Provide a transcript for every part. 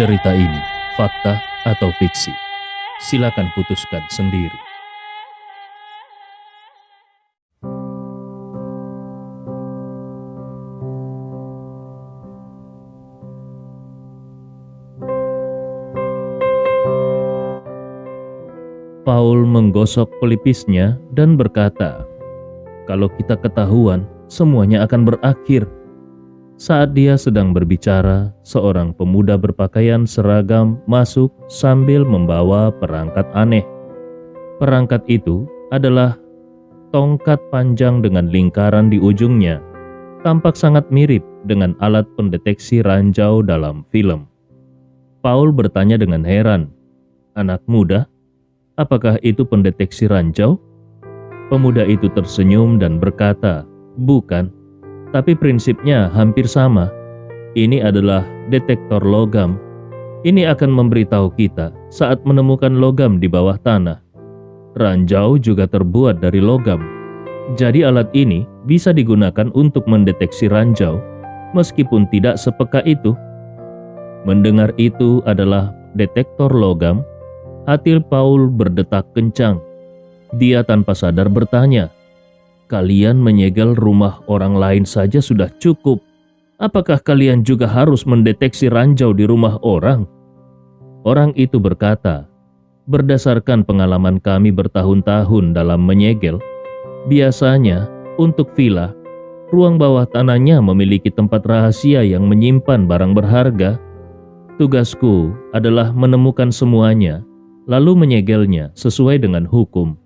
Cerita ini fakta atau fiksi? Silakan putuskan sendiri. Paul menggosok pelipisnya dan berkata, "Kalau kita ketahuan, semuanya akan berakhir." Saat dia sedang berbicara, seorang pemuda berpakaian seragam masuk sambil membawa perangkat aneh. Perangkat itu adalah tongkat panjang dengan lingkaran di ujungnya. Tampak sangat mirip dengan alat pendeteksi ranjau dalam film. Paul bertanya dengan heran, "Anak muda, apakah itu pendeteksi ranjau?" Pemuda itu tersenyum dan berkata, "Bukan. Tapi prinsipnya hampir sama. Ini adalah detektor logam. Ini akan memberitahu kita saat menemukan logam di bawah tanah. Ranjau juga terbuat dari logam. Jadi alat ini bisa digunakan untuk mendeteksi ranjau, meskipun tidak sepeka itu." Mendengar itu adalah detektor logam, hati Paul berdetak kencang. Dia tanpa sadar bertanya, "Kalian menyegel rumah orang lain saja sudah cukup. Apakah kalian juga harus mendeteksi ranjau di rumah orang?" Orang itu berkata, "Berdasarkan pengalaman kami bertahun-tahun dalam menyegel, biasanya untuk villa, ruang bawah tanahnya memiliki tempat rahasia yang menyimpan barang berharga. Tugasku adalah menemukan semuanya, lalu menyegelnya sesuai dengan hukum."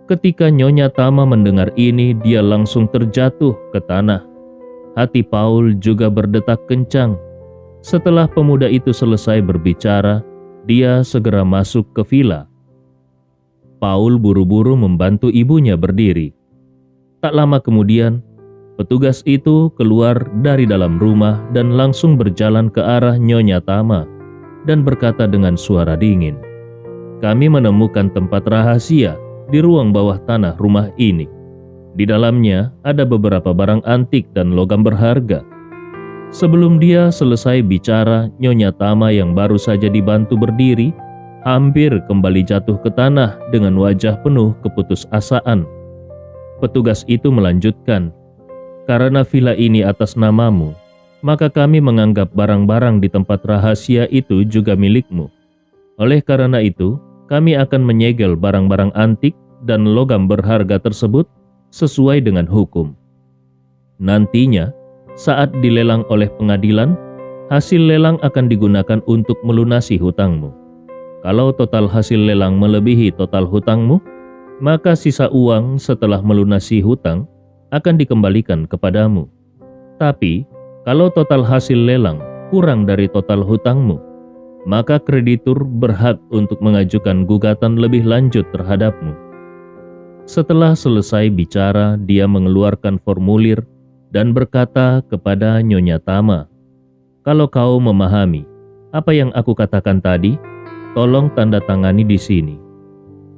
Ketika Nyonya Tama mendengar ini, dia langsung terjatuh ke tanah. Hati Paul juga berdetak kencang. Setelah pemuda itu selesai berbicara, dia segera masuk ke villa. Paul buru-buru membantu ibunya berdiri. Tak lama kemudian, petugas itu keluar dari dalam rumah dan langsung berjalan ke arah Nyonya Tama dan berkata dengan suara dingin, "Kami menemukan tempat rahasia di ruang bawah tanah rumah ini. Di dalamnya ada beberapa barang antik dan logam berharga." Sebelum dia selesai bicara, Nyonya Tama yang baru saja dibantu berdiri, hampir kembali jatuh ke tanah dengan wajah penuh keputusasaan. Petugas itu melanjutkan, "Karena villa ini atas namamu, maka kami menganggap barang-barang di tempat rahasia itu juga milikmu. Oleh karena itu, kami akan menyegel barang-barang antik dan logam berharga tersebut sesuai dengan hukum. Nantinya, saat dilelang oleh pengadilan, hasil lelang akan digunakan untuk melunasi hutangmu. Kalau total hasil lelang melebihi total hutangmu, maka sisa uang setelah melunasi hutang akan dikembalikan kepadamu. Tapi, kalau total hasil lelang kurang dari total hutangmu, maka kreditur berhak untuk mengajukan gugatan lebih lanjut terhadapmu." Setelah selesai bicara, dia mengeluarkan formulir dan berkata kepada Nyonya Tama, "Kalau kau memahami apa yang aku katakan tadi, tolong tanda tangani di sini."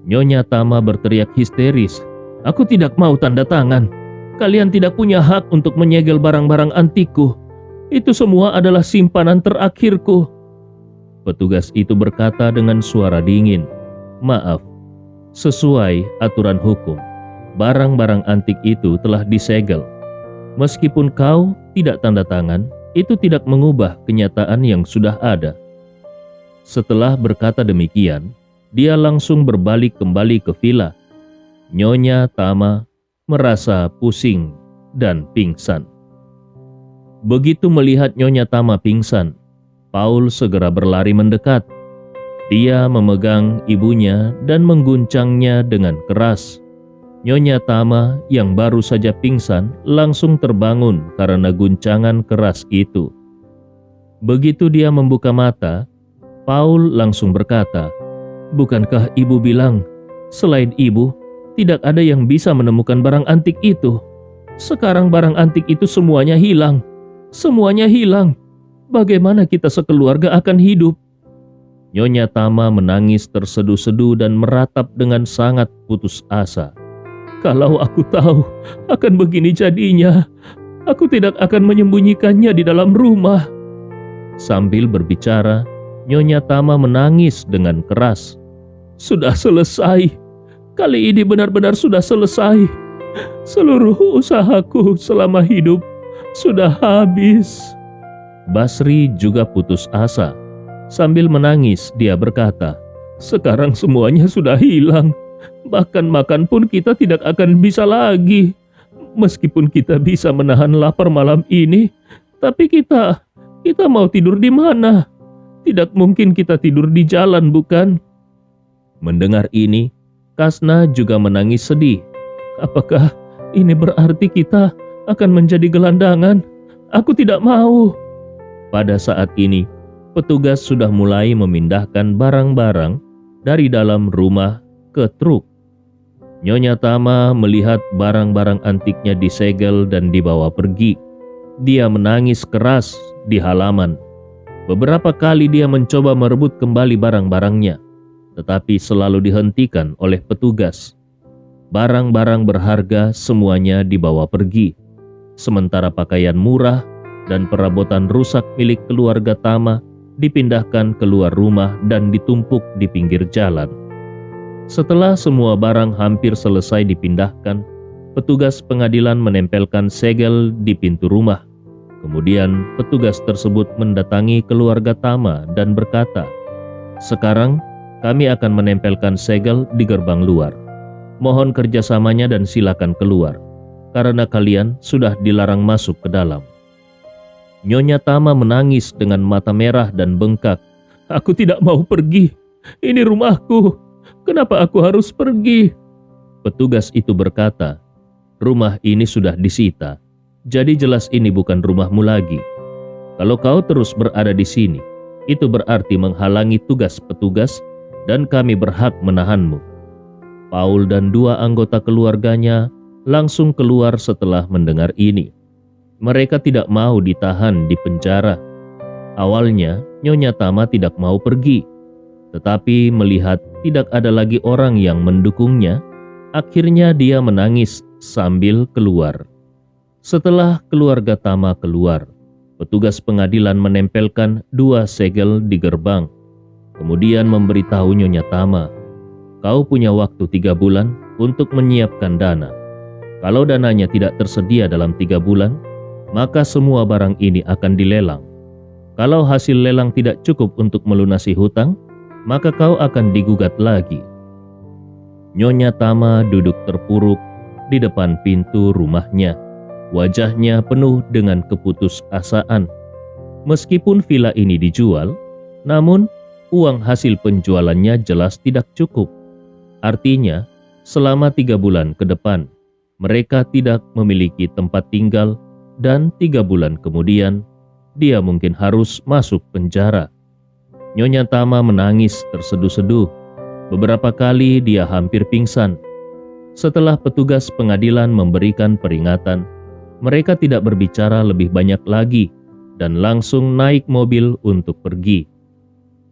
Nyonya Tama berteriak histeris, "Aku tidak mau tanda tangan. Kalian tidak punya hak untuk menyegel barang-barang antikku. Itu semua adalah simpanan terakhirku." Petugas itu berkata dengan suara dingin, "Maaf, sesuai aturan hukum, barang-barang antik itu telah disegel. Meskipun kau tidak tanda tangan, itu tidak mengubah kenyataan yang sudah ada." Setelah berkata demikian, dia langsung berbalik kembali ke villa. Nyonya Tama merasa pusing dan pingsan. Begitu melihat Nyonya Tama pingsan, Paul segera berlari mendekat. Dia memegang ibunya dan mengguncangnya dengan keras. Nyonya Tama yang baru saja pingsan langsung terbangun karena guncangan keras itu. Begitu dia membuka mata, Paul langsung berkata, "Bukankah ibu bilang, selain ibu, tidak ada yang bisa menemukan barang antik itu? Sekarang barang antik itu semuanya hilang. Semuanya hilang. Bagaimana kita sekeluarga akan hidup?" Nyonya Tama menangis terseduh-seduh dan meratap dengan sangat putus asa. "Kalau aku tahu akan begini jadinya, aku tidak akan menyembunyikannya di dalam rumah." Sambil berbicara, Nyonya Tama menangis dengan keras. "Sudah selesai. Kali ini benar-benar sudah selesai. Seluruh usahaku selama hidup sudah habis." Basri juga putus asa. Sambil menangis, dia berkata, "Sekarang semuanya sudah hilang. Bahkan makan pun kita tidak akan bisa lagi. Meskipun kita bisa menahan lapar malam ini, tapi kita mau tidur di mana? Tidak mungkin kita tidur di jalan, bukan?" Mendengar ini, Kasna juga menangis sedih. "Apakah ini berarti kita akan menjadi gelandangan? Aku tidak mau." Pada saat ini, petugas sudah mulai memindahkan barang-barang dari dalam rumah ke truk. Nyonya Tama melihat barang-barang antiknya disegel dan dibawa pergi. Dia menangis keras di halaman. Beberapa kali dia mencoba merebut kembali barang-barangnya, tetapi selalu dihentikan oleh petugas. Barang-barang berharga semuanya dibawa pergi, sementara pakaian murah dan perabotan rusak milik keluarga Tama dipindahkan keluar rumah dan ditumpuk di pinggir jalan. Setelah semua barang hampir selesai dipindahkan, petugas pengadilan menempelkan segel di pintu rumah. Kemudian petugas tersebut mendatangi keluarga Tama dan berkata, "Sekarang kami akan menempelkan segel di gerbang luar. Mohon kerjasamanya dan silakan keluar, karena kalian sudah dilarang masuk ke dalam." Nyonya Tama menangis dengan mata merah dan bengkak. "Aku tidak mau pergi. Ini rumahku. Kenapa aku harus pergi?" Petugas itu berkata, "Rumah ini sudah disita. Jadi jelas ini bukan rumahmu lagi. Kalau kau terus berada di sini, itu berarti menghalangi tugas petugas dan kami berhak menahanmu." Paul dan 2 anggota keluarganya langsung keluar setelah mendengar ini. Mereka tidak mau ditahan di penjara. Awalnya, Nyonya Tama tidak mau pergi. Tetapi melihat tidak ada lagi orang yang mendukungnya, akhirnya dia menangis sambil keluar. Setelah keluarga Tama keluar, petugas pengadilan menempelkan 2 segel di gerbang. Kemudian memberitahu Nyonya Tama, "Kau punya waktu 3 bulan untuk menyiapkan dana. Kalau dananya tidak tersedia dalam 3 bulan, maka semua barang ini akan dilelang. Kalau hasil lelang tidak cukup untuk melunasi hutang, maka kau akan digugat lagi." Nyonya Tama duduk terpuruk di depan pintu rumahnya. Wajahnya penuh dengan keputusasaan. Meskipun villa ini dijual, namun uang hasil penjualannya jelas tidak cukup. Artinya, selama 3 bulan ke depan, mereka tidak memiliki tempat tinggal dan 3 bulan kemudian, dia mungkin harus masuk penjara. Nyonya Tama menangis terseduh-seduh. Beberapa kali dia hampir pingsan. Setelah petugas pengadilan memberikan peringatan, mereka tidak berbicara lebih banyak lagi dan langsung naik mobil untuk pergi.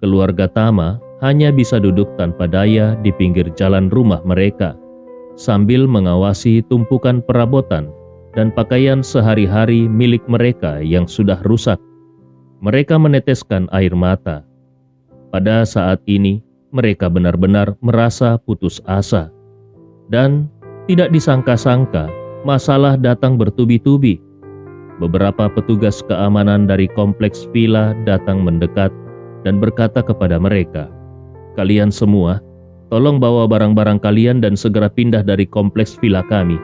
Keluarga Tama hanya bisa duduk tanpa daya di pinggir jalan rumah mereka, sambil mengawasi tumpukan perabotan dan pakaian sehari-hari milik mereka yang sudah rusak. Mereka meneteskan air mata. Pada saat ini, mereka benar-benar merasa putus asa. Dan tidak disangka-sangka, masalah datang bertubi-tubi. Beberapa petugas keamanan dari kompleks villa datang mendekat dan berkata kepada mereka, "Kalian semua, tolong bawa barang-barang kalian dan segera pindah dari kompleks villa kami.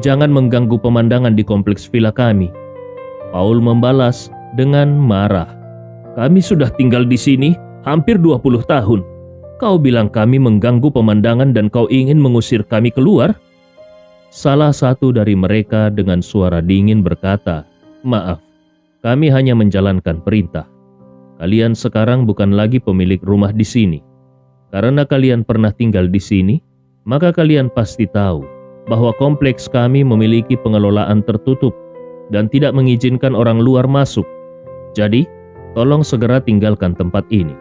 Jangan mengganggu pemandangan di kompleks villa kami." Paul membalas dengan marah, "Kami sudah tinggal di sini hampir 20 tahun. Kau bilang kami mengganggu pemandangan dan kau ingin mengusir kami keluar?" Salah satu dari mereka dengan suara dingin berkata, "Maaf, kami hanya menjalankan perintah. Kalian sekarang bukan lagi pemilik rumah di sini. Karena kalian pernah tinggal di sini, maka kalian pasti tahu bahwa kompleks kami memiliki pengelolaan tertutup dan tidak mengizinkan orang luar masuk. Jadi, tolong segera tinggalkan tempat ini."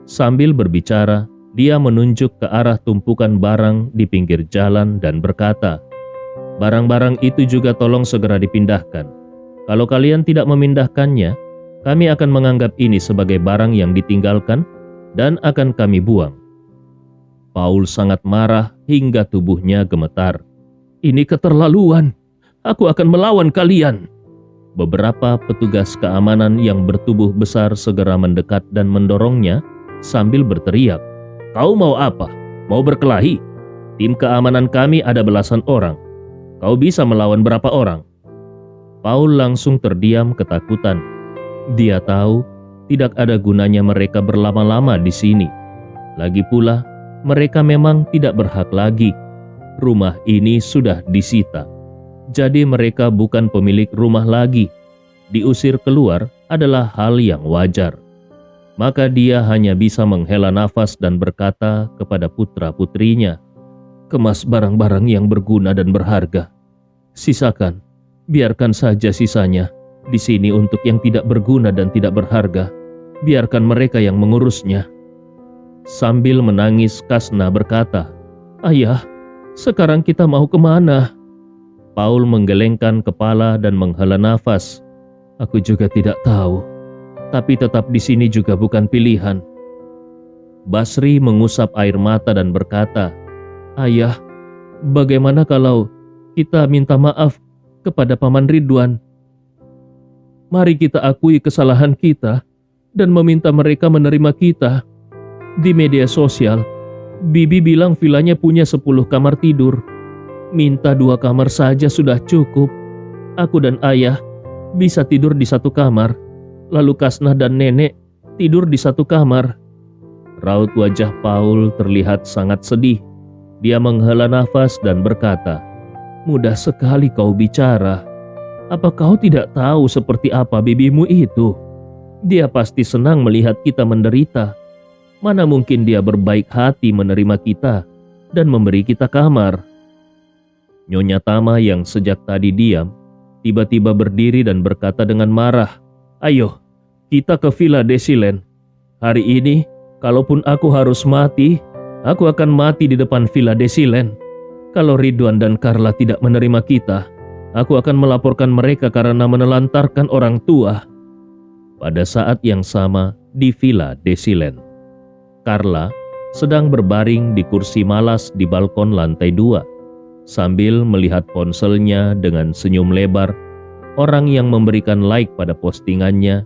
Sambil berbicara, dia menunjuk ke arah tumpukan barang di pinggir jalan dan berkata, "Barang-barang itu juga tolong segera dipindahkan. Kalau kalian tidak memindahkannya, Kami akan menganggap ini sebagai barang yang ditinggalkan dan akan kami buang." Paul sangat marah hingga tubuhnya gemetar. "Ini keterlaluan. Aku akan melawan kalian." Beberapa petugas keamanan yang bertubuh besar segera mendekat dan mendorongnya sambil berteriak, "Kau mau apa? Mau berkelahi? Tim keamanan kami ada belasan orang. Kau bisa melawan berapa orang?" Paul langsung terdiam ketakutan. Dia tahu tidak ada gunanya mereka berlama-lama di sini. Lagi pula, mereka memang tidak berhak lagi. Rumah ini sudah disita. Jadi mereka bukan pemilik rumah lagi. Diusir keluar adalah hal yang wajar. Maka dia hanya bisa menghela nafas dan berkata kepada putra-putrinya, "Kemas barang-barang yang berguna dan berharga. Sisakan, biarkan saja sisanya di sini untuk yang tidak berguna dan tidak berharga. Biarkan mereka yang mengurusnya." Sambil menangis, Kasna berkata, "Ayah, sekarang kita mau kemana?" Paul menggelengkan kepala dan menghela nafas. "Aku juga tidak tahu, tapi tetap di sini juga bukan pilihan." Basri mengusap air mata dan berkata, "Ayah, bagaimana kalau kita minta maaf kepada Paman Ridwan? Mari kita akui kesalahan kita dan meminta mereka menerima kita." Di media sosial, Bibi bilang vilanya punya 10 kamar tidur. Minta 2 kamar saja sudah cukup. Aku dan ayah bisa tidur di satu kamar, lalu Kasnah dan nenek tidur di satu kamar. Raut wajah Paul terlihat sangat sedih. Dia menghela nafas dan berkata, "Mudah sekali kau bicara. Apa kau tidak tahu seperti apa bibimu itu? Dia pasti senang melihat kita menderita. Mana mungkin dia berbaik hati menerima kita dan memberi kita kamar." Nyonya Tama yang sejak tadi diam, tiba-tiba berdiri dan berkata dengan marah, "Ayo, kita ke Villa Desilen. Hari ini, kalaupun aku harus mati, aku akan mati di depan Villa Desilen. Kalau Ridwan dan Carla tidak menerima kita, aku akan melaporkan mereka karena menelantarkan orang tua." Pada saat yang sama di Villa Desilen, Carla sedang berbaring di kursi malas di balkon lantai 2. Sambil melihat ponselnya dengan senyum lebar, orang yang memberikan like pada postingannya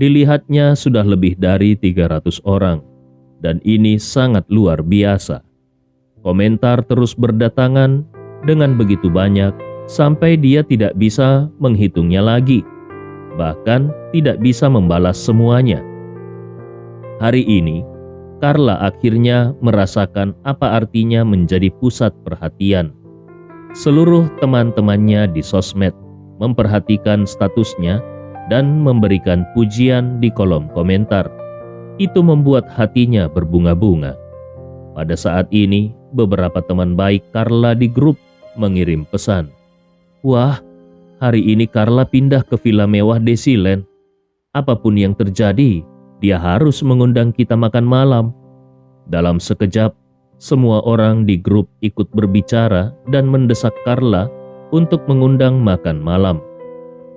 dilihatnya sudah lebih dari 300 orang. Dan ini sangat luar biasa. Komentar terus berdatangan dengan begitu banyak sampai dia tidak bisa menghitungnya lagi. Bahkan tidak bisa membalas semuanya. Hari ini, Carla akhirnya merasakan apa artinya menjadi pusat perhatian. Seluruh teman-temannya di sosmed memperhatikan statusnya dan memberikan pujian di kolom komentar. Itu membuat hatinya berbunga-bunga. Pada saat ini, beberapa teman baik Carla di grup mengirim pesan. "Wah, hari ini Carla pindah ke villa mewah Desilen. Apapun yang terjadi, dia harus mengundang kita makan malam." Dalam sekejap, semua orang di grup ikut berbicara dan mendesak Carla untuk mengundang makan malam.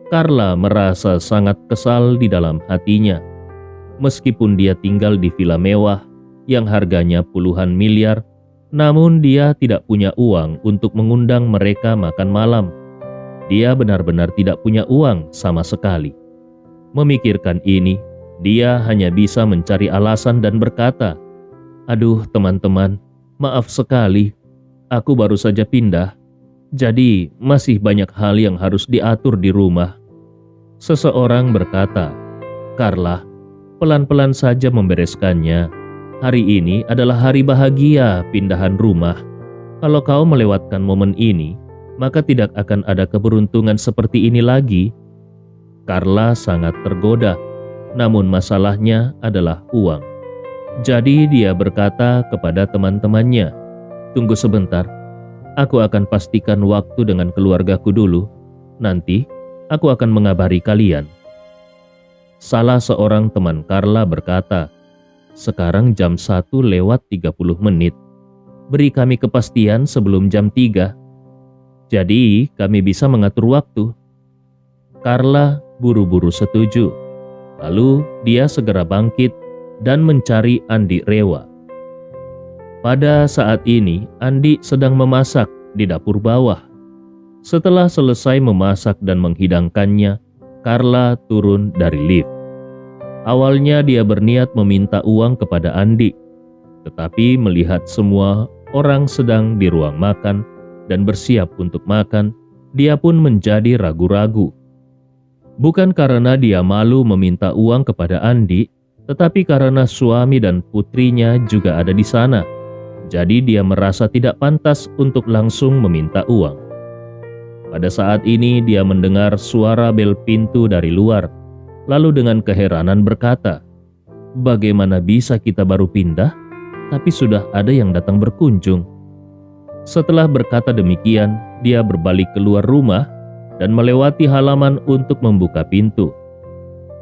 Carla merasa sangat kesal di dalam hatinya. Meskipun dia tinggal di villa mewah yang harganya puluhan miliar, namun dia tidak punya uang untuk mengundang mereka makan malam. Dia benar-benar tidak punya uang sama sekali. Memikirkan ini, dia hanya bisa mencari alasan dan berkata, "Aduh teman-teman, maaf sekali, aku baru saja pindah, jadi masih banyak hal yang harus diatur di rumah." Seseorang berkata, "Carla, pelan-pelan saja membereskannya. Hari ini adalah hari bahagia pindahan rumah. Kalau kau melewatkan momen ini, maka tidak akan ada keberuntungan seperti ini lagi." Carla sangat tergoda, namun masalahnya adalah uang. Jadi dia berkata kepada teman-temannya, "Tunggu sebentar, aku akan pastikan waktu dengan keluargaku dulu. Nanti aku akan mengabari kalian." Salah seorang teman Carla berkata, "Sekarang jam 1 lewat 30 menit. Beri kami kepastian sebelum jam 3. Jadi kami bisa mengatur waktu." Carla buru-buru setuju. Lalu dia segera bangkit dan mencari Andi Rewa. Pada saat ini, Andi sedang memasak di dapur bawah. Setelah selesai memasak dan menghidangkannya, Carla turun dari lift. Awalnya dia berniat meminta uang kepada Andi, tetapi melihat semua orang sedang di ruang makan dan bersiap untuk makan, dia pun menjadi ragu-ragu. Bukan karena dia malu meminta uang kepada Andi, tetapi karena suami dan putrinya juga ada di sana. Jadi dia merasa tidak pantas untuk langsung meminta uang. Pada saat ini dia mendengar suara bel pintu dari luar, lalu dengan keheranan berkata, "Bagaimana bisa kita baru pindah, tapi sudah ada yang datang berkunjung?" Setelah berkata demikian, dia berbalik keluar rumah dan melewati halaman untuk membuka pintu.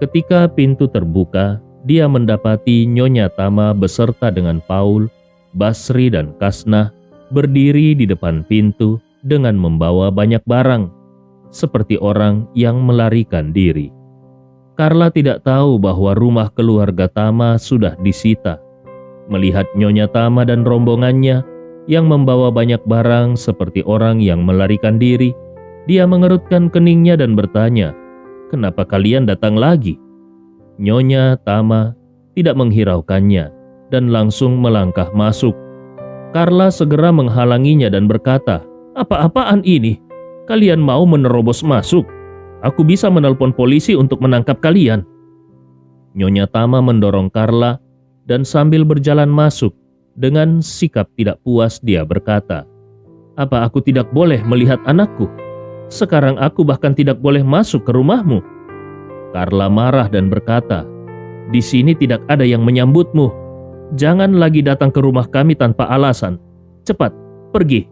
Ketika pintu terbuka, dia mendapati Nyonya Tama beserta dengan Paul, Basri dan Kasnah berdiri di depan pintu dengan membawa banyak barang, seperti orang yang melarikan diri. Carla tidak tahu bahwa rumah keluarga Tama sudah disita. Melihat Nyonya Tama dan rombongannya yang membawa banyak barang seperti orang yang melarikan diri, dia mengerutkan keningnya dan bertanya, "Kenapa kalian datang lagi?" Nyonya Tama tidak menghiraukannya dan langsung melangkah masuk. Carla segera menghalanginya dan berkata, "Apa-apaan ini? Kalian mau menerobos masuk? Aku bisa menelpon polisi untuk menangkap kalian." Nyonya Tama mendorong Carla dan sambil berjalan masuk, dengan sikap tidak puas dia berkata, "Apa aku tidak boleh melihat anakku? Sekarang aku bahkan tidak boleh masuk ke rumahmu." Carla marah dan berkata, "Di sini tidak ada yang menyambutmu. Jangan lagi datang ke rumah kami tanpa alasan. Cepat, pergi."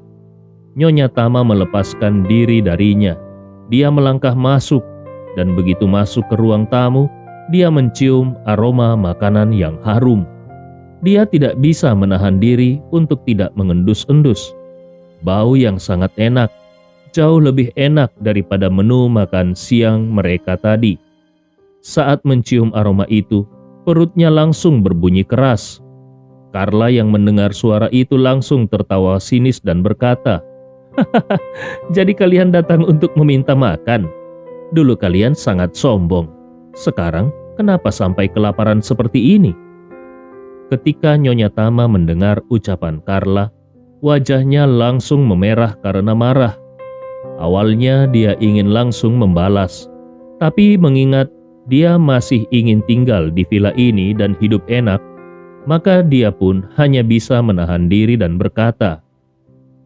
Nyonya Tama melepaskan diri darinya. Dia melangkah masuk, dan begitu masuk ke ruang tamu, dia mencium aroma makanan yang harum. Dia tidak bisa menahan diri untuk tidak mengendus-endus. Bau yang sangat enak, jauh lebih enak daripada menu makan siang mereka tadi. Saat mencium aroma itu, perutnya langsung berbunyi keras. Carla yang mendengar suara itu langsung tertawa sinis dan berkata, "Hahaha, jadi kalian datang untuk meminta makan? Dulu kalian sangat sombong. Sekarang kenapa sampai kelaparan seperti ini?" Ketika Nyonya Tama mendengar ucapan Carla, wajahnya langsung memerah karena marah. Awalnya dia ingin langsung membalas, tapi mengingat dia masih ingin tinggal di villa ini dan hidup enak, maka dia pun hanya bisa menahan diri dan berkata,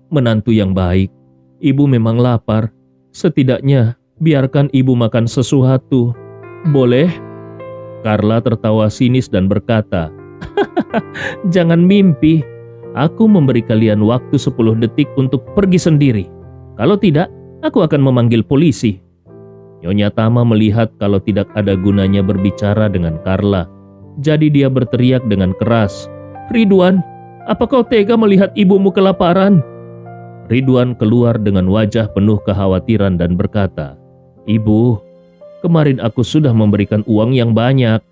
"Menantu yang baik, ibu memang lapar. Setidaknya biarkan ibu makan sesuatu. Boleh?" Carla tertawa sinis dan berkata, "Jangan mimpi. Aku memberi kalian waktu 10 detik untuk pergi sendiri. Kalau tidak, aku akan memanggil polisi." Nyonya Tama melihat kalau tidak ada gunanya berbicara dengan Carla. Jadi dia berteriak dengan keras, "Ridwan, apa kau tega melihat ibumu kelaparan?" Ridwan keluar dengan wajah penuh kekhawatiran dan berkata, "Ibu, kemarin aku sudah memberikan uang yang banyak.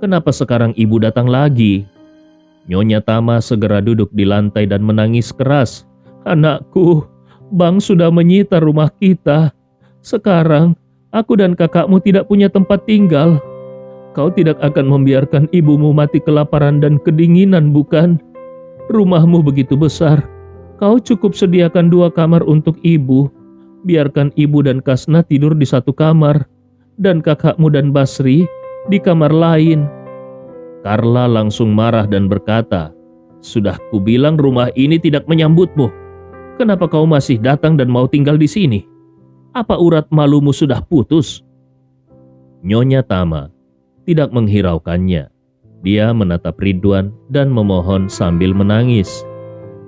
Kenapa sekarang ibu datang lagi?" Nyonya Tama segera duduk di lantai dan menangis keras. "Anakku, bank sudah menyita rumah kita. Sekarang aku dan kakakmu tidak punya tempat tinggal. Kau tidak akan membiarkan ibumu mati kelaparan dan kedinginan, bukan? Rumahmu begitu besar. Kau cukup sediakan 2 kamar untuk ibu. Biarkan ibu dan Kasna tidur di 1 kamar, dan kakakmu dan Basri di kamar lain." Carla langsung marah dan berkata, "Sudah kubilang rumah ini tidak menyambutmu. Kenapa kau masih datang dan mau tinggal di sini? Apa urat malumu sudah putus?" Nyonya Tama tidak menghiraukannya. Dia menatap Ridwan dan memohon sambil menangis,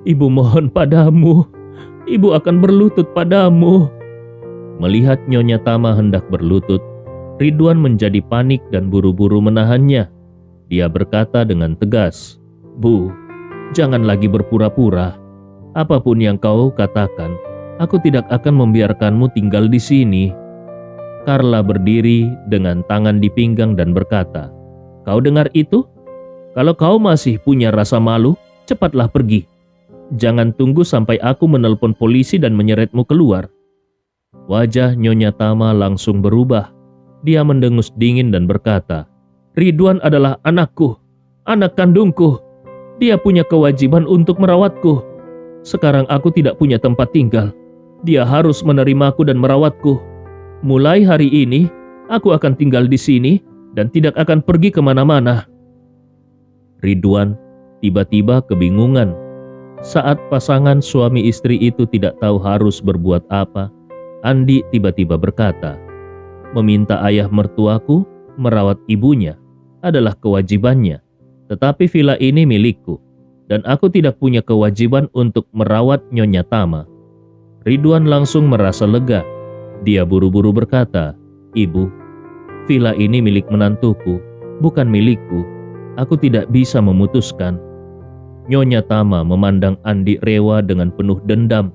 "Ibu mohon padamu. Ibu akan berlutut padamu." Melihat Nyonya Tama hendak berlutut, Ridwan menjadi panik dan buru-buru menahannya. Dia berkata dengan tegas, "Bu, jangan lagi berpura-pura. Apapun yang kau katakan, aku tidak akan membiarkanmu tinggal di sini." Carla berdiri dengan tangan di pinggang dan berkata, "Kau dengar itu? Kalau kau masih punya rasa malu, cepatlah pergi. Jangan tunggu sampai aku menelpon polisi dan menyeretmu keluar." Wajah Nyonya Tama langsung berubah. Dia mendengus dingin dan berkata, "Ridwan adalah anakku, anak kandungku. Dia punya kewajiban untuk merawatku. Sekarang aku tidak punya tempat tinggal. Dia harus menerimaku dan merawatku. Mulai hari ini, aku akan tinggal di sini dan tidak akan pergi kemana-mana." Ridwan tiba-tiba kebingungan. Saat pasangan suami istri itu tidak tahu harus berbuat apa, Andi tiba-tiba berkata, "Meminta ayah mertuaku merawat ibunya adalah kewajibannya, tetapi villa ini milikku, dan aku tidak punya kewajiban untuk merawat Nyonya Tama." Ridwan langsung merasa lega. Dia buru-buru berkata, "Ibu, villa ini milik menantuku, bukan milikku. Aku tidak bisa memutuskan." Nyonya Tama memandang Andi Rewa dengan penuh dendam.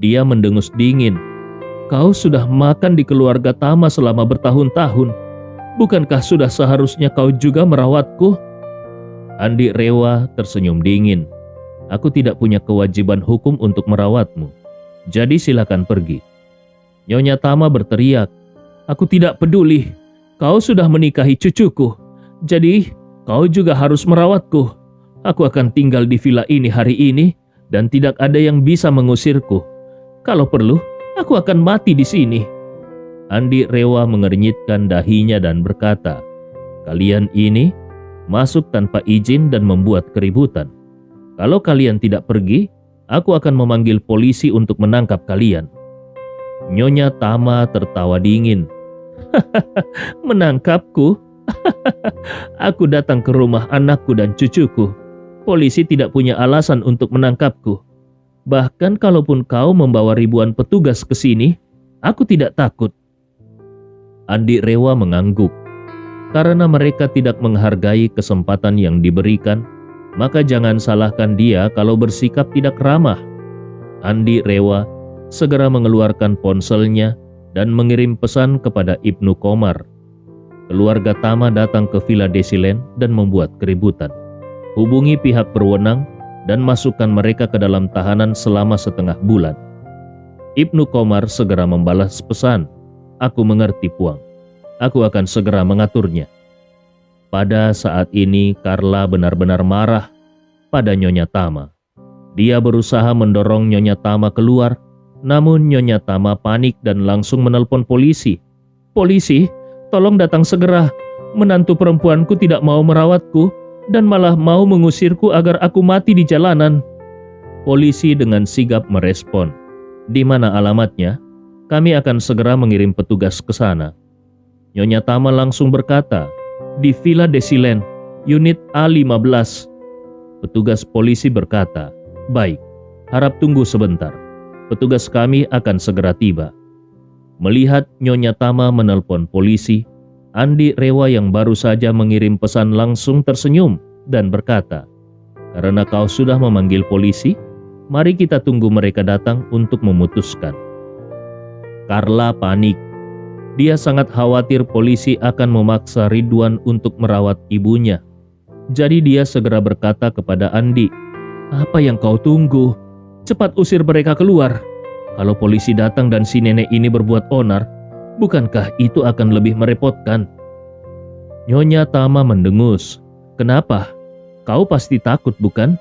Dia mendengus dingin. "Kau sudah makan di keluarga Tama selama bertahun-tahun. Bukankah sudah seharusnya kau juga merawatku?" Andi Rewa tersenyum dingin. "Aku tidak punya kewajiban hukum untuk merawatmu. Jadi silakan pergi." Nyonya Tama berteriak, "Aku tidak peduli. Kau sudah menikahi cucuku. Jadi kau juga harus merawatku. Aku akan tinggal di villa ini hari ini dan tidak ada yang bisa mengusirku. Kalau perlu, aku akan mati di sini." Andi Rewa mengernyitkan dahinya dan berkata, "Kalian ini masuk tanpa izin dan membuat keributan. Kalau kalian tidak pergi, aku akan memanggil polisi untuk menangkap kalian." Nyonya Tama tertawa dingin. "Menangkapku? Aku datang ke rumah anakku dan cucuku. Polisi tidak punya alasan untuk menangkapku. Bahkan kalaupun kau membawa ribuan petugas ke sini, aku tidak takut." Andi Rewa mengangguk. Karena mereka tidak menghargai kesempatan yang diberikan, maka jangan salahkan dia kalau bersikap tidak ramah. Andi Rewa segera mengeluarkan ponselnya dan mengirim pesan kepada Ibnu Komar. Keluarga Tama datang ke Villa Desilen dan membuat keributan. Hubungi pihak berwenang dan masukkan mereka ke dalam tahanan selama setengah bulan. Ibnu Komar segera membalas pesan, "Aku mengerti, Puang. Aku akan segera mengaturnya." Pada saat ini Carla benar-benar marah pada Nyonya Tama. Dia berusaha mendorong Nyonya Tama keluar, namun Nyonya Tama panik dan langsung menelpon polisi. "Polisi, tolong datang segera. Menantu perempuanku tidak mau merawatku dan malah mau mengusirku agar aku mati di jalanan." Polisi dengan sigap merespon, "Di mana alamatnya? Kami akan segera mengirim petugas ke sana." Nyonya Tama langsung berkata, "Di Villa Desilen, unit A15. Petugas polisi berkata, "Baik, harap tunggu sebentar. Petugas kami akan segera tiba." Melihat Nyonya Tama menelpon polisi, Andi Rewa yang baru saja mengirim pesan langsung tersenyum dan berkata, "Karena kau sudah memanggil polisi, mari kita tunggu mereka datang untuk memutuskan." Carla panik. Dia sangat khawatir polisi akan memaksa Ridwan untuk merawat ibunya. Jadi dia segera berkata kepada Andi, "Apa yang kau tunggu? Cepat usir mereka keluar. Kalau polisi datang dan si nenek ini berbuat onar, bukankah itu akan lebih merepotkan?" Nyonya Tama mendengus. "Kenapa? Kau pasti takut, bukan?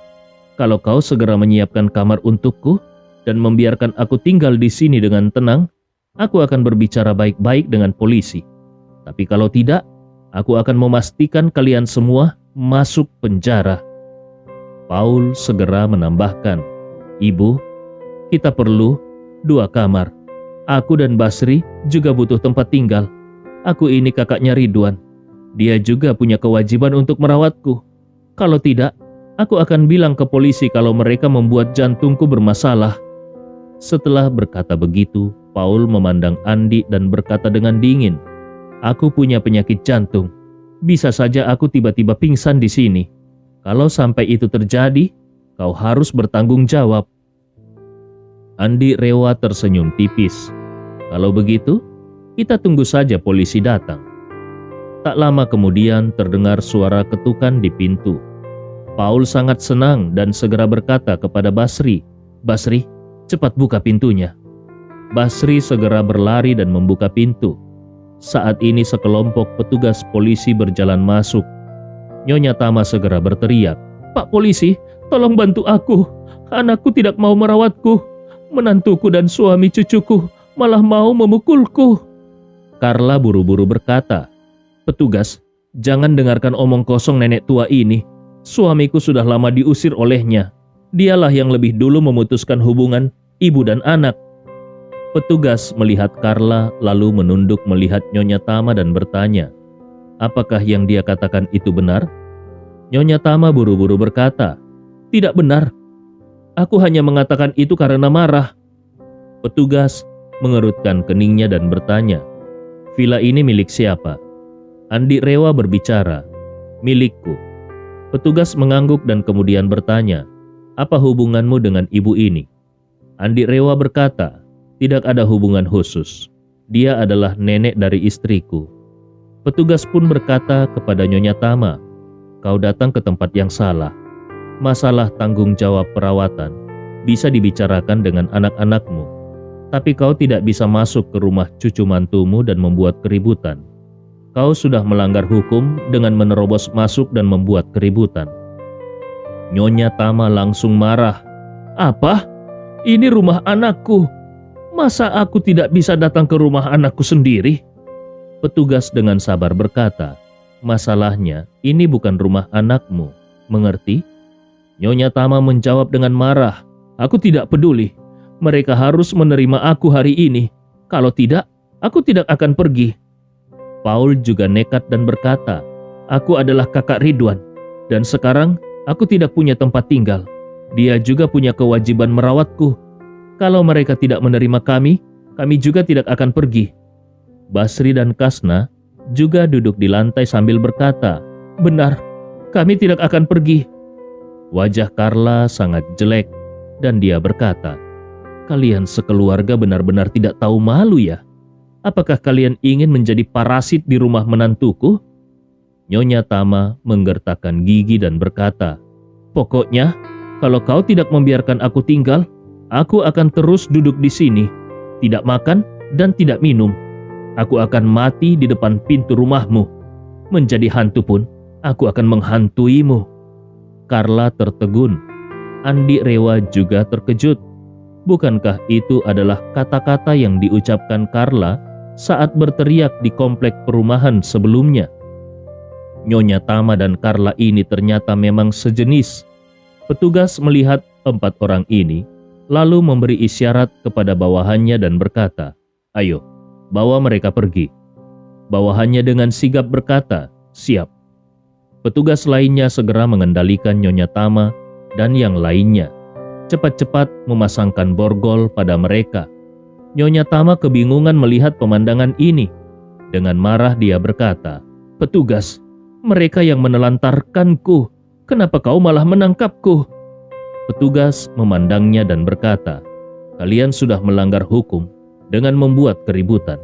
Kalau kau segera menyiapkan kamar untukku dan membiarkan aku tinggal di sini dengan tenang, aku akan berbicara baik-baik dengan polisi. Tapi kalau tidak, aku akan memastikan kalian semua masuk penjara." Paul segera menambahkan, "Ibu, kita perlu 2 kamar. Aku dan Basri juga butuh tempat tinggal. Aku ini kakaknya Ridwan. Dia juga punya kewajiban untuk merawatku. Kalau tidak, aku akan bilang ke polisi kalau mereka membuat jantungku bermasalah." Setelah berkata begitu, Paul memandang Andi dan berkata dengan dingin, "Aku punya penyakit jantung. Bisa saja aku tiba-tiba pingsan di sini. Kalau sampai itu terjadi, kau harus bertanggung jawab." Andi Rewa tersenyum tipis. "Kalau begitu, Kita tunggu saja polisi datang." Tak lama kemudian terdengar suara ketukan di pintu. Paul sangat senang dan segera berkata kepada Basri, "Basri, cepat buka pintunya." Basri segera berlari dan membuka pintu. Saat ini sekelompok petugas polisi berjalan masuk. Nyonya Tama segera berteriak, "Pak polisi, tolong bantu aku. Anakku tidak mau merawatku. Menantuku dan suami cucuku malah mau memukulku." Carla buru-buru berkata, "Petugas, jangan dengarkan omong kosong nenek tua ini. Suamiku sudah lama diusir olehnya. Dialah yang lebih dulu memutuskan hubungan ibu dan anak." Petugas melihat Carla lalu menunduk melihat Nyonya Tama dan bertanya, "Apakah yang dia katakan itu benar?" Nyonya Tama buru-buru berkata, "Tidak benar. Aku hanya mengatakan itu karena marah." Petugas mengerutkan keningnya dan bertanya, "Villa ini milik siapa?" Andi Rewa berbicara, "Milikku." Petugas mengangguk dan kemudian bertanya, "Apa hubunganmu dengan ibu ini?" Andi Rewa berkata, "Tidak ada hubungan khusus. Dia adalah nenek dari istriku." Petugas pun berkata kepada Nyonya Tama, "Kau datang ke tempat yang salah. Masalah tanggung jawab perawatan bisa dibicarakan dengan anak-anakmu. Tapi kau tidak bisa masuk ke rumah cucu mantumu dan membuat keributan. Kau sudah melanggar hukum dengan menerobos masuk dan membuat keributan." Nyonya Tama langsung marah. "Apa? Ini rumah anakku. Masa aku tidak bisa datang ke rumah anakku sendiri?" Petugas dengan sabar berkata, "Masalahnya ini bukan rumah anakmu, mengerti?" Nyonya Tama menjawab dengan marah, "Aku tidak peduli. Mereka harus menerima aku hari ini. Kalau tidak, aku tidak akan pergi." Paul juga nekat dan berkata, "Aku adalah kakak Ridwan, dan sekarang aku tidak punya tempat tinggal. Dia juga punya kewajiban merawatku. Kalau mereka tidak menerima kami juga tidak akan pergi." Basri dan Kasna juga duduk di lantai sambil berkata, "Benar, kami tidak akan pergi." Wajah Carla sangat jelek dan dia berkata, "Kalian sekeluarga benar-benar tidak tahu malu ya? Apakah kalian ingin menjadi parasit di rumah menantuku?" Nyonya Tama menggertakkan gigi dan berkata, "Pokoknya, kalau kau tidak membiarkan aku tinggal, aku akan terus duduk di sini, tidak makan dan tidak minum. Aku akan mati di depan pintu rumahmu. Menjadi hantu pun, aku akan menghantuimu." Carla tertegun. Andi Rewa juga terkejut. Bukankah itu adalah kata-kata yang diucapkan Carla saat berteriak di komplek perumahan sebelumnya? Nyonya Tama dan Carla ini ternyata memang sejenis. Petugas melihat 4 orang ini, lalu memberi isyarat kepada bawahannya dan berkata, "Ayo, bawa mereka pergi." Bawahannya dengan sigap berkata, "Siap." Petugas lainnya segera mengendalikan Nyonya Tama dan yang lainnya. Cepat-cepat memasangkan borgol pada mereka. Nyonya Tama kebingungan melihat pemandangan ini. Dengan marah dia berkata, "Petugas, mereka yang menelantarkanku. Kenapa kau malah menangkapku?" Petugas memandangnya dan berkata, "Kalian sudah melanggar hukum dengan membuat keributan.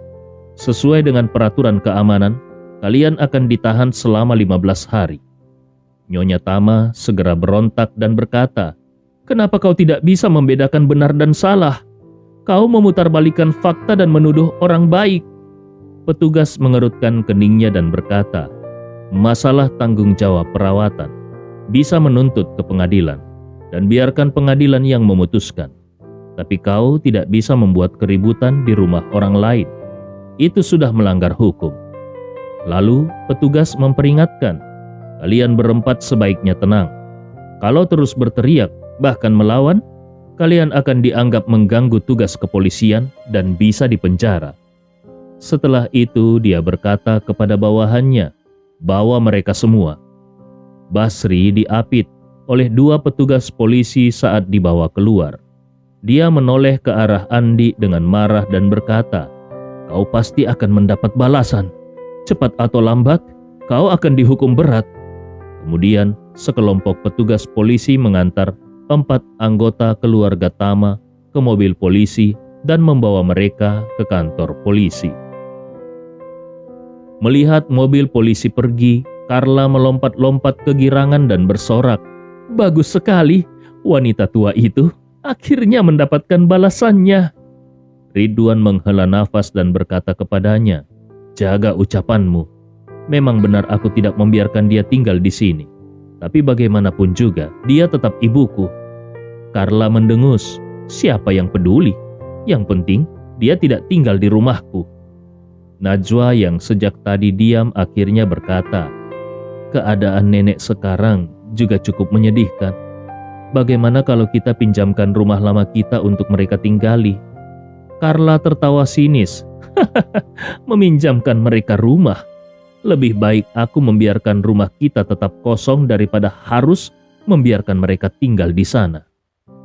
Sesuai dengan peraturan keamanan, kalian akan ditahan selama 15 hari. Nyonya Tama segera berontak dan berkata, "Kenapa kau tidak bisa membedakan benar dan salah? Kau memutarbalikkan fakta dan menuduh orang baik." Petugas mengerutkan keningnya dan berkata, "Masalah tanggung jawab perawatan bisa menuntut ke pengadilan, dan biarkan pengadilan yang memutuskan. Tapi kau tidak bisa membuat keributan di rumah orang lain. Itu sudah melanggar hukum." Lalu petugas memperingatkan, "Kalian berempat sebaiknya tenang. Kalau terus berteriak, bahkan melawan, kalian akan dianggap mengganggu tugas kepolisian dan bisa dipenjara." Setelah itu dia berkata kepada bawahannya, "Bawa mereka semua." Basri diapit oleh 2 petugas polisi saat dibawa keluar. Dia menoleh ke arah Andi dengan marah dan berkata, "Kau pasti akan mendapat balasan. Cepat atau lambat, kau akan dihukum berat." Kemudian sekelompok petugas polisi mengantar 4 anggota keluarga Tama ke mobil polisi dan membawa mereka ke kantor polisi. Melihat mobil polisi pergi, Carla melompat-lompat kegirangan dan bersorak. Bagus sekali, wanita tua itu akhirnya mendapatkan balasannya. Ridwan menghela nafas dan berkata kepadanya, jaga ucapanmu. Memang benar aku tidak membiarkan dia tinggal di sini. Tapi bagaimanapun juga, dia tetap ibuku. Carla mendengus, siapa yang peduli? Yang penting, dia tidak tinggal di rumahku. Najwa yang sejak tadi diam akhirnya berkata, keadaan nenek sekarang juga cukup menyedihkan. Bagaimana kalau kita pinjamkan rumah lama kita untuk mereka tinggali? Carla tertawa sinis. Meminjamkan mereka rumah. Lebih baik aku membiarkan rumah kita tetap kosong daripada harus membiarkan mereka tinggal di sana.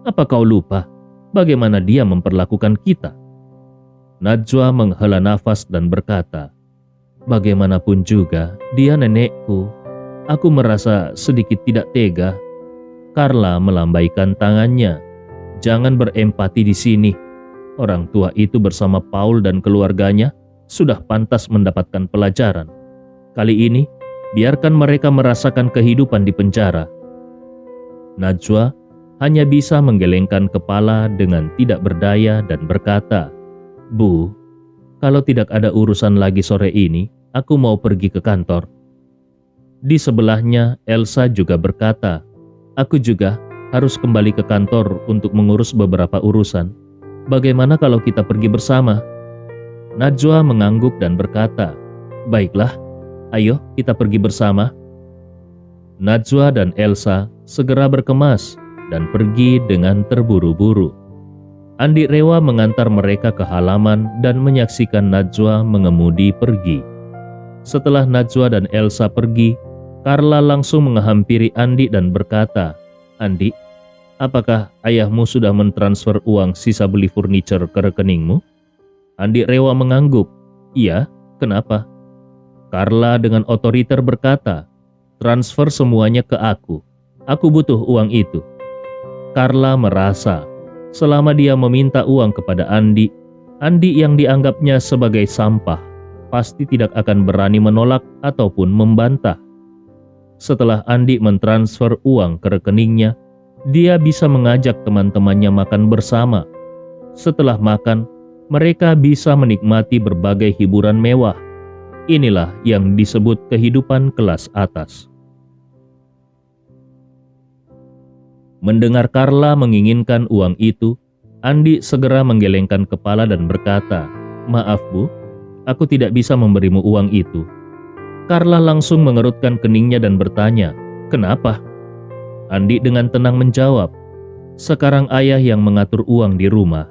Apa kau lupa bagaimana dia memperlakukan kita? Najwa menghela nafas dan berkata, bagaimanapun juga dia nenekku. Aku merasa sedikit tidak tega. Carla melambaikan tangannya. Jangan berempati di sini. Orang tua itu bersama Paul dan keluarganya sudah pantas mendapatkan pelajaran. Kali ini, biarkan mereka merasakan kehidupan di penjara. Najwa hanya bisa menggelengkan kepala dengan tidak berdaya dan berkata, Bu, kalau tidak ada urusan lagi sore ini, aku mau pergi ke kantor. Di sebelahnya, Elsa juga berkata, aku juga harus kembali ke kantor untuk mengurus beberapa urusan. Bagaimana kalau kita pergi bersama? Najwa mengangguk dan berkata, baiklah, ayo kita pergi bersama. Najwa dan Elsa segera berkemas dan pergi dengan terburu-buru. Andi Rewa mengantar mereka ke halaman dan menyaksikan Najwa mengemudi pergi. Setelah Najwa dan Elsa pergi, Carla langsung menghampiri Andi dan berkata, Andi, apakah ayahmu sudah mentransfer uang sisa beli furniture ke rekeningmu? Andi Rewa mengangguk. Iya, kenapa? Carla dengan otoriter berkata, transfer semuanya ke aku. Aku butuh uang itu. Carla merasa, selama dia meminta uang kepada Andi, Andi yang dianggapnya sebagai sampah, pasti tidak akan berani menolak ataupun membantah. Setelah Andi mentransfer uang ke rekeningnya, dia bisa mengajak teman-temannya makan bersama. Setelah makan, mereka bisa menikmati berbagai hiburan mewah. Inilah yang disebut kehidupan kelas atas. Mendengar Carla menginginkan uang itu, Andi segera menggelengkan kepala dan berkata, maaf Bu, aku tidak bisa memberimu uang itu. Carla langsung mengerutkan keningnya dan bertanya, kenapa? Andi dengan tenang menjawab, sekarang ayah yang mengatur uang di rumah.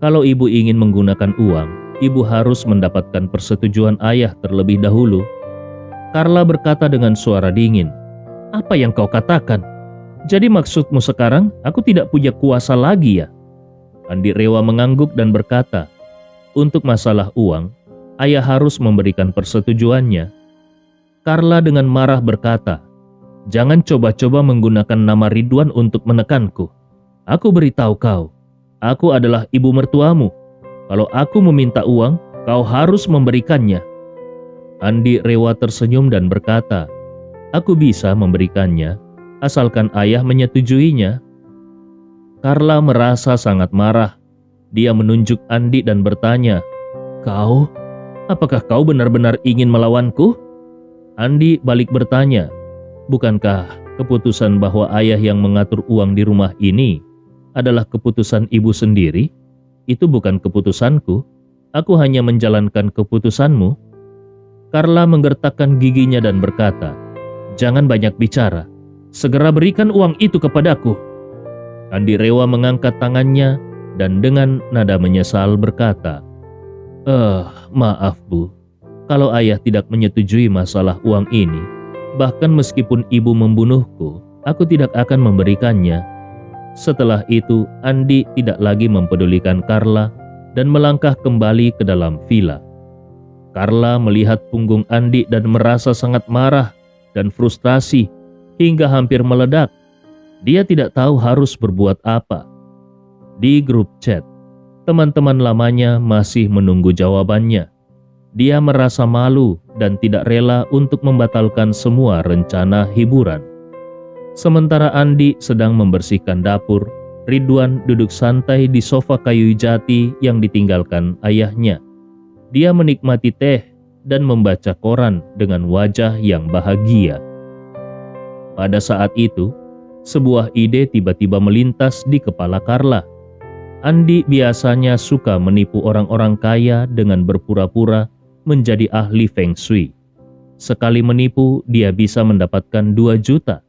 Kalau ibu ingin menggunakan uang, ibu harus mendapatkan persetujuan ayah terlebih dahulu. Carla berkata dengan suara dingin, apa yang kau katakan? Jadi maksudmu sekarang aku tidak punya kuasa lagi ya? Andi Rewa mengangguk dan berkata, untuk masalah uang, ayah harus memberikan persetujuannya. Carla dengan marah berkata, jangan coba-coba menggunakan nama Ridwan untuk menekanku. Aku beritahu kau, aku adalah ibu mertuamu. Kalau aku meminta uang, kau harus memberikannya. Andi Rewa tersenyum dan berkata, aku bisa memberikannya, asalkan ayah menyetujuinya. Carla merasa sangat marah. Dia menunjuk Andi dan bertanya, kau? Apakah kau benar-benar ingin melawanku? Andi balik bertanya, bukankah keputusan bahwa ayah yang mengatur uang di rumah ini adalah keputusan ibu sendiri? Itu bukan keputusanku. Aku hanya menjalankan keputusanmu. Carla menggertakkan giginya dan berkata, jangan banyak bicara. Segera berikan uang itu kepadaku. Andi Rewa mengangkat tangannya dan dengan nada menyesal berkata, maaf Bu. Kalau ayah tidak menyetujui masalah uang ini, bahkan meskipun ibu membunuhku, aku tidak akan memberikannya. Setelah itu, Andi tidak lagi mempedulikan Carla dan melangkah kembali ke dalam villa. Carla melihat punggung Andi dan merasa sangat marah dan frustasi hingga hampir meledak. Dia tidak tahu harus berbuat apa. Di grup chat, teman-teman lamanya masih menunggu jawabannya. Dia merasa malu dan tidak rela untuk membatalkan semua rencana hiburan. Sementara Andi sedang membersihkan dapur, Ridwan duduk santai di sofa kayu jati yang ditinggalkan ayahnya. Dia menikmati teh dan membaca koran dengan wajah yang bahagia. Pada saat itu, sebuah ide tiba-tiba melintas di kepala Carla. Andi biasanya suka menipu orang-orang kaya dengan berpura-pura menjadi ahli Feng Shui. Sekali menipu, dia bisa mendapatkan 2 juta.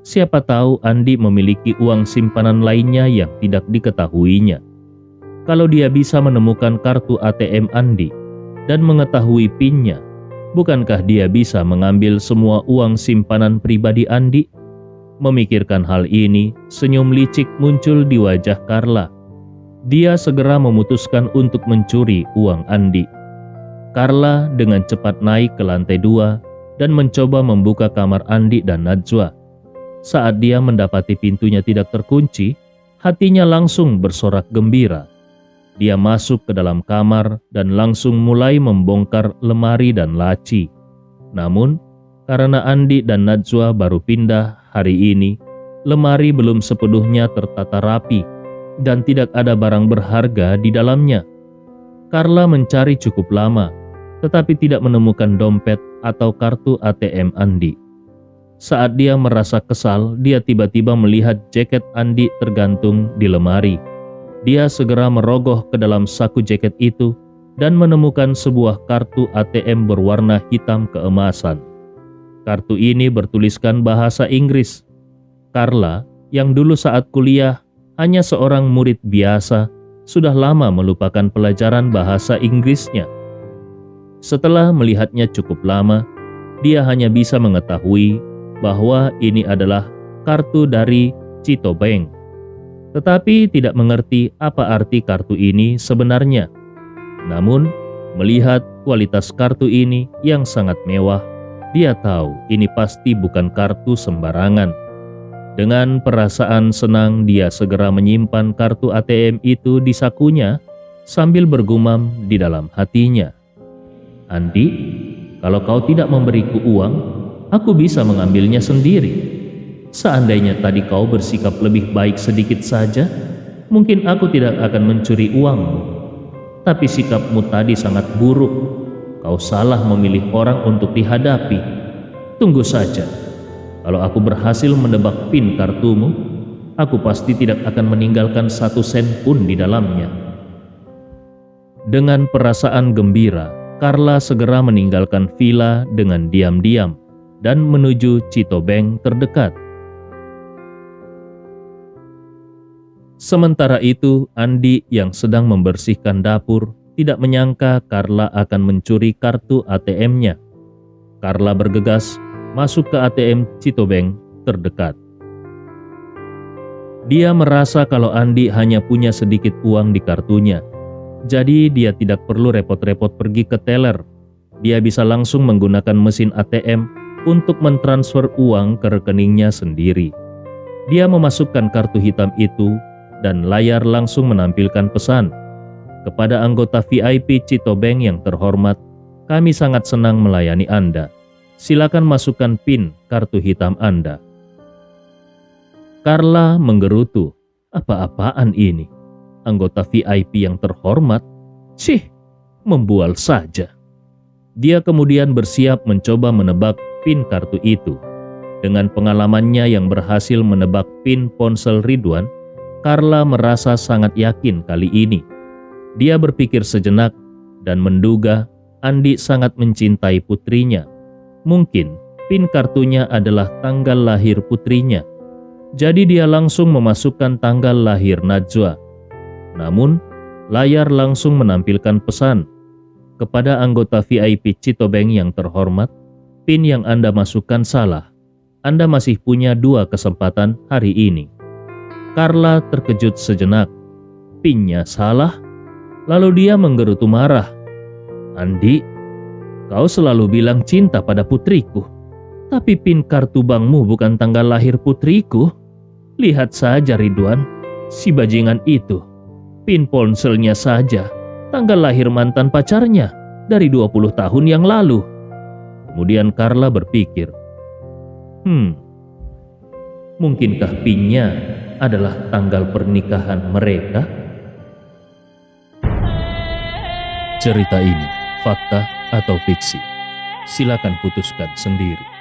Siapa tahu Andi memiliki uang simpanan lainnya yang tidak diketahuinya. Kalau dia bisa menemukan kartu ATM Andi dan mengetahui PIN-nya, bukankah dia bisa mengambil semua uang simpanan pribadi Andi? Memikirkan hal ini, senyum licik muncul di wajah Carla. Dia segera memutuskan untuk mencuri uang Andi. Carla dengan cepat naik ke lantai 2 dan mencoba membuka kamar Andi dan Najwa. Saat dia mendapati pintunya tidak terkunci, hatinya langsung bersorak gembira. Dia masuk ke dalam kamar dan langsung mulai membongkar lemari dan laci. Namun, karena Andi dan Najwa baru pindah hari ini, lemari belum sepenuhnya tertata rapi dan tidak ada barang berharga di dalamnya. Carla mencari cukup lama, tetapi tidak menemukan dompet atau kartu ATM Andi. Saat dia merasa kesal, dia tiba-tiba melihat jaket Andi tergantung di lemari. Dia segera merogoh ke dalam saku jaket itu dan menemukan sebuah kartu ATM berwarna hitam keemasan. Kartu ini bertuliskan bahasa Inggris. Carla, yang dulu saat kuliah hanya seorang murid biasa, sudah lama melupakan pelajaran bahasa Inggrisnya. Setelah melihatnya cukup lama, dia hanya bisa mengetahui bahwa ini adalah kartu dari Cito Bank. Tetapi tidak mengerti apa arti kartu ini sebenarnya. Namun, melihat kualitas kartu ini yang sangat mewah, dia tahu ini pasti bukan kartu sembarangan. Dengan perasaan senang, dia segera menyimpan kartu ATM itu di sakunya sambil bergumam di dalam hatinya. Andi, kalau kau tidak memberiku uang, aku bisa mengambilnya sendiri. Seandainya tadi kau bersikap lebih baik sedikit saja, mungkin aku tidak akan mencuri uangmu. Tapi sikapmu tadi sangat buruk. Kau salah memilih orang untuk dihadapi. Tunggu saja. Kalau aku berhasil menebak PIN kartumu, aku pasti tidak akan meninggalkan 1 sen pun di dalamnya. Dengan perasaan gembira, Carla segera meninggalkan villa dengan diam-diam dan menuju Cito Bank terdekat. Sementara itu, Andi yang sedang membersihkan dapur tidak menyangka Carla akan mencuri kartu ATM-nya. Carla bergegas masuk ke ATM Cito Bank terdekat. Dia merasa kalau Andi hanya punya sedikit uang di kartunya. Jadi dia tidak perlu repot-repot pergi ke teller. Dia bisa langsung menggunakan mesin ATM untuk mentransfer uang ke rekeningnya sendiri. Dia memasukkan kartu hitam itu dan layar langsung menampilkan pesan. Kepada anggota VIP Cito Bank yang terhormat, kami sangat senang melayani Anda. Silakan masukkan PIN kartu hitam Anda. Carla menggerutu. Apa-apaan ini? Anggota VIP yang terhormat? Cih, membual saja. Dia kemudian bersiap mencoba menebak PIN kartu itu. Dengan pengalamannya yang berhasil menebak PIN ponsel Ridwan, Carla merasa sangat yakin kali ini. Dia berpikir sejenak dan menduga Andi sangat mencintai putrinya. Mungkin PIN kartunya adalah tanggal lahir putrinya. Jadi dia langsung memasukkan tanggal lahir Najwa. Namun, layar langsung menampilkan pesan. Kepada anggota VIP Cito Bank yang terhormat, PIN yang Anda masukkan salah. Anda masih punya 2 kesempatan hari ini. Carla terkejut sejenak. PIN-nya salah? Lalu dia menggerutu marah. Andi, kau selalu bilang cinta pada putriku. Tapi PIN kartu bankmu bukan tanggal lahir putriku. Lihat saja Ridwan, si bajingan itu. PIN ponselnya saja, tanggal lahir mantan pacarnya. dari 20 tahun yang lalu. Kemudian Carla berpikir, mungkinkah Pinya adalah tanggal pernikahan mereka? Cerita ini fakta atau fiksi? Silakan putuskan sendiri.